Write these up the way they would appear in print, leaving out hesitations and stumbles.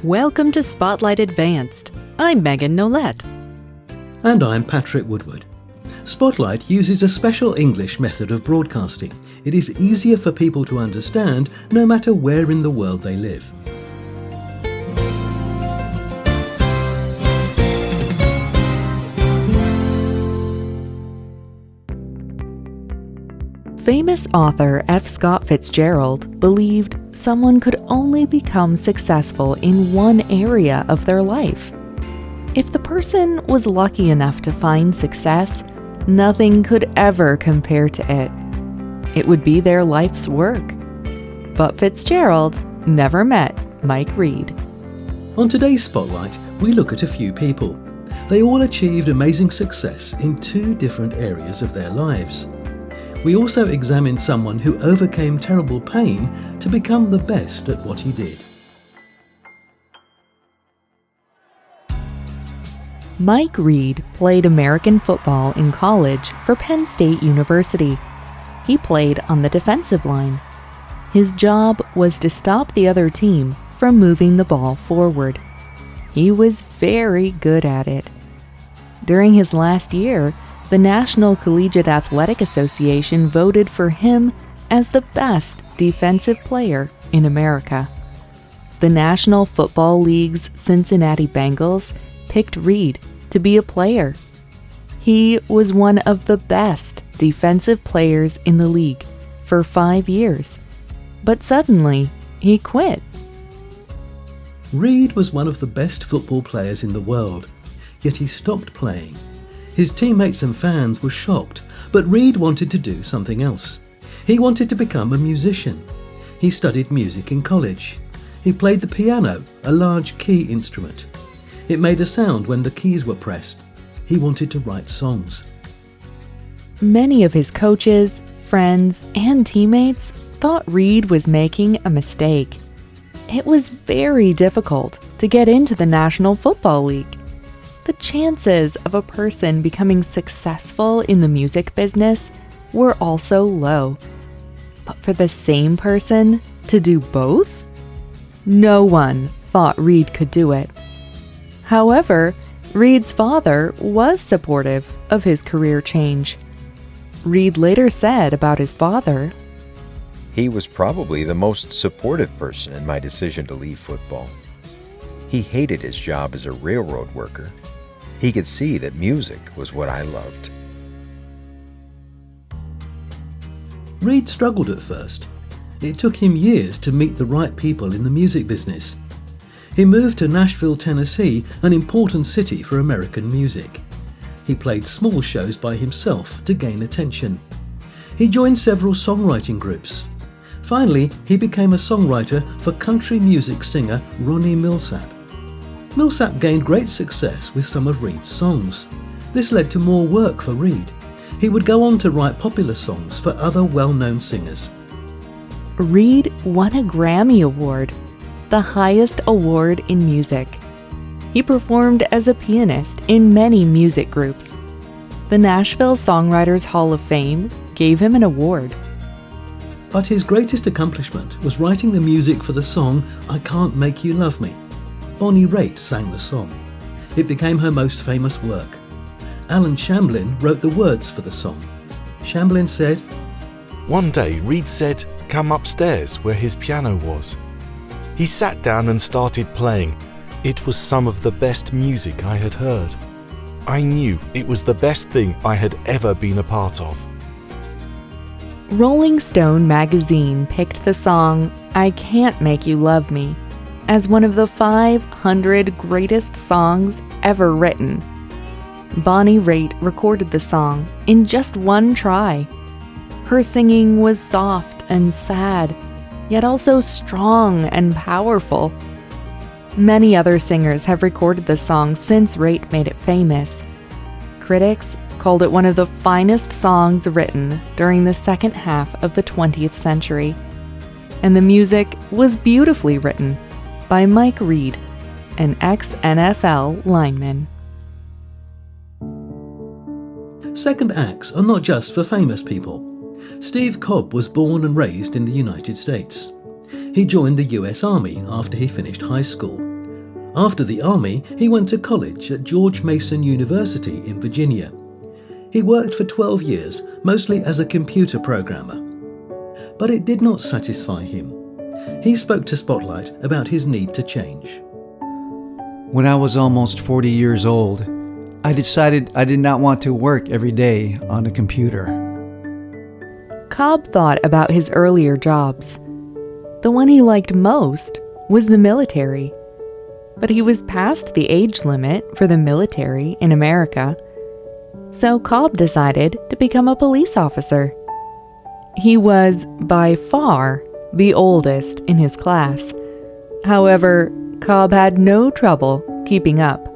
Welcome to Spotlight Advanced. I'm Megan Nollet. And I'm Patrick Woodward. Spotlight uses a special English method of broadcasting. It is easier for people to understand no matter where in the world they live. Famous author F. Scott Fitzgerald believed someone could only become successful in one area of their life. If the person was lucky enough to find success, nothing could ever compare to it. It would be their life's work. But Fitzgerald never met Mike Reed. On today's Spotlight, we look at a few people. They all achieved amazing success in two different areas of their lives. We also examine someone who overcame terrible pain to become the best at what he did. Mike Reed played American football in college for Penn State University. He played on the defensive line. His job was to stop the other team from moving the ball forward. He was very good at it. During his last year, the National Collegiate Athletic Association voted for him as the best defensive player in America. The National Football League's Cincinnati Bengals picked Reed to be a player. He was one of the best defensive players in the league for 5 years, but suddenly he quit. Reed was one of the best football players in the world, yet he stopped playing. His teammates and fans were shocked, but Reed wanted to do something else. He wanted to become a musician. He studied music in college. He played the piano, a large key instrument. It made a sound when the keys were pressed. He wanted to write songs. Many of his coaches, friends, and teammates thought Reed was making a mistake. It was very difficult to get into the National Football League. The chances of a person becoming successful in the music business were also low. But for the same person to do both? No one thought Reed could do it. However, Reed's father was supportive of his career change. Reed later said about his father, "He was probably the most supportive person in my decision to leave football. He hated his job as a railroad worker. He could see that music was what I loved." Reed struggled at first. It took him years to meet the right people in the music business. He moved to Nashville, Tennessee, an important city for American music. He played small shows by himself to gain attention. He joined several songwriting groups. Finally, he became a songwriter for country music singer Ronnie Milsap. Milsap gained great success with some of Reed's songs. This led to more work for Reed. He would go on to write popular songs for other well-known singers. Reed won a Grammy Award, the highest award in music. He performed as a pianist in many music groups. The Nashville Songwriters Hall of Fame gave him an award. But his greatest accomplishment was writing the music for the song "I Can't Make You Love Me." Bonnie Raitt sang the song. It became her most famous work. Alan Shamblin wrote the words for the song. Shamblin said, "One day Reed said, 'Come upstairs,' where his piano was. He sat down and started playing. It was some of the best music I had heard. I knew it was the best thing I had ever been a part of." Rolling Stone magazine picked the song "I Can't Make You Love Me" as one of the 500 greatest songs ever written. Bonnie Raitt recorded the song in just one try. Her singing was soft and sad, yet also strong and powerful. Many other singers have recorded the song since Raitt made it famous. Critics called it one of the finest songs written during the second half of the 20th century. And the music was beautifully written by Mike Reed, an ex-NFL lineman. Second acts are not just for famous people. Steve Cobb was born and raised in the United States. He joined the US Army after he finished high school. After the army, he went to college at George Mason University in Virginia. He worked for 12 years, mostly as a computer programmer. But it did not satisfy him. He spoke to Spotlight about his need to change. When I was almost 40 years old, I decided I did not want to work every day on a computer. Cobb thought about his earlier jobs. The one he liked most was the military. But he was past the age limit for the military in America. So Cobb decided to become a police officer. He was, by far, the oldest in his class. However, Cobb had no trouble keeping up.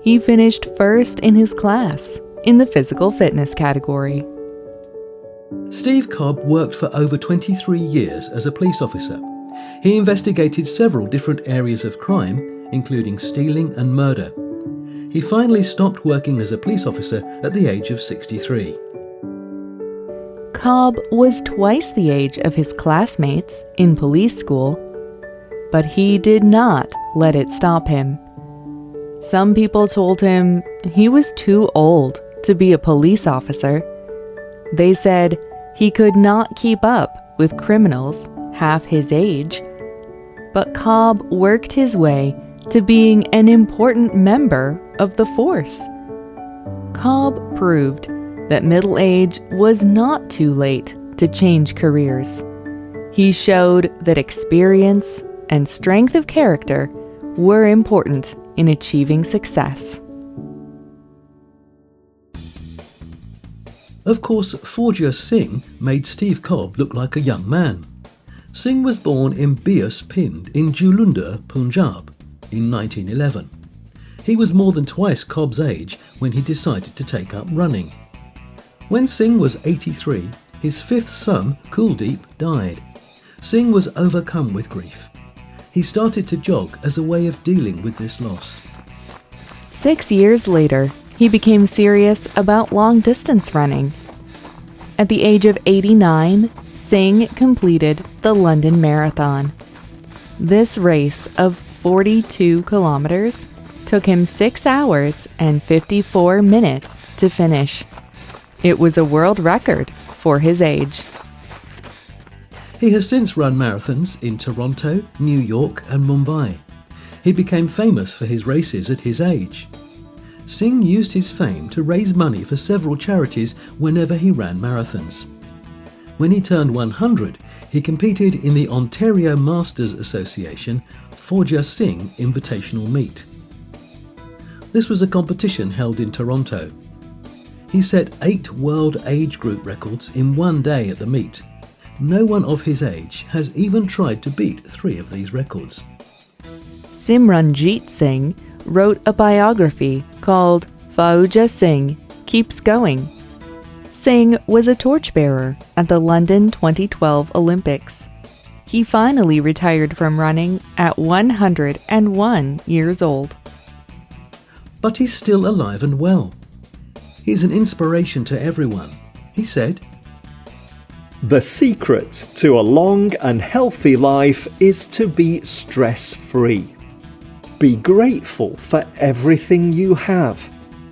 He finished first in his class in the physical fitness category. Steve Cobb worked for over 23 years as a police officer. He investigated several different areas of crime, including stealing and murder. He finally stopped working as a police officer at the age of 63. Cobb was twice the age of his classmates in police school, but he did not let it stop him. Some people told him he was too old to be a police officer. They said he could not keep up with criminals half his age. But Cobb worked his way to being an important member of the force. Cobb proved that middle age was not too late to change careers. He showed that experience and strength of character were important in achieving success. Of course, Forja Singh made Steve Cobb look like a young man. Singh was born in Bias Pind in Julunda, Punjab, in 1911. He was more than twice Cobb's age when he decided to take up running. When Singh was 83, his fifth son, Kuldeep, died. Singh was overcome with grief. He started to jog as a way of dealing with this loss. 6 years later, he became serious about long-distance running. At the age of 89, Singh completed the London Marathon. This race of 42 kilometers took him 6 hours and 54 minutes to finish. It was a world record for his age. He has since run marathons in Toronto, New York and Mumbai. He became famous for his races at his age. Singh used his fame to raise money for several charities whenever he ran marathons. When he turned 100, he competed in the Ontario Masters Association Forja Singh Invitational Meet. This was a competition held in Toronto. He set 8 world age group records in one day at the meet. No one of his age has even tried to beat 3 of these records. Simranjit Singh wrote a biography called Forja Singh Keeps Going. Singh was a torchbearer at the London 2012 Olympics. He finally retired from running at 101 years old. But he's still alive and well. He's an inspiration to everyone. He said, "The secret to a long and healthy life is to be stress-free. Be grateful for everything you have.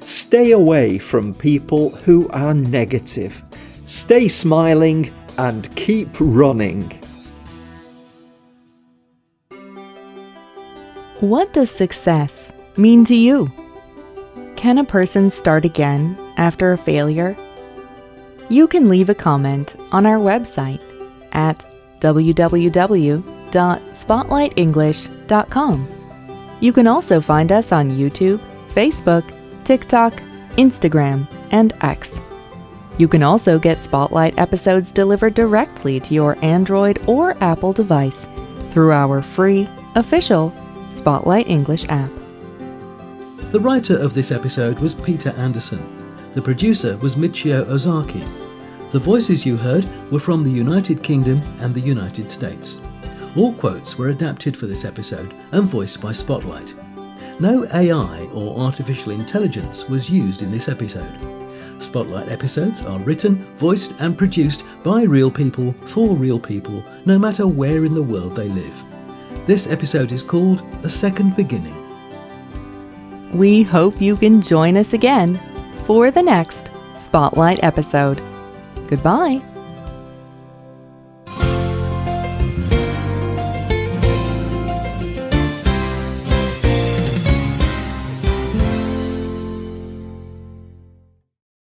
Stay away from people who are negative. Stay smiling and keep running." What does success mean to you? Can a person start again after a failure? You can leave a comment on our website at www.spotlightenglish.com. You can also find us on YouTube, Facebook, TikTok, Instagram, and X. You can also get Spotlight episodes delivered directly to your Android or Apple device through our free, official Spotlight English app. The writer of this episode was Peter Anderson. The producer was Michio Ozaki. The voices you heard were from the United Kingdom and the United States. All quotes were adapted for this episode and voiced by Spotlight. No AI or artificial intelligence was used in this episode. Spotlight episodes are written, voiced and produced by real people for real people, no matter where in the world they live. This episode is called A Second Beginning. We hope you can join us again for the next Spotlight episode. Goodbye.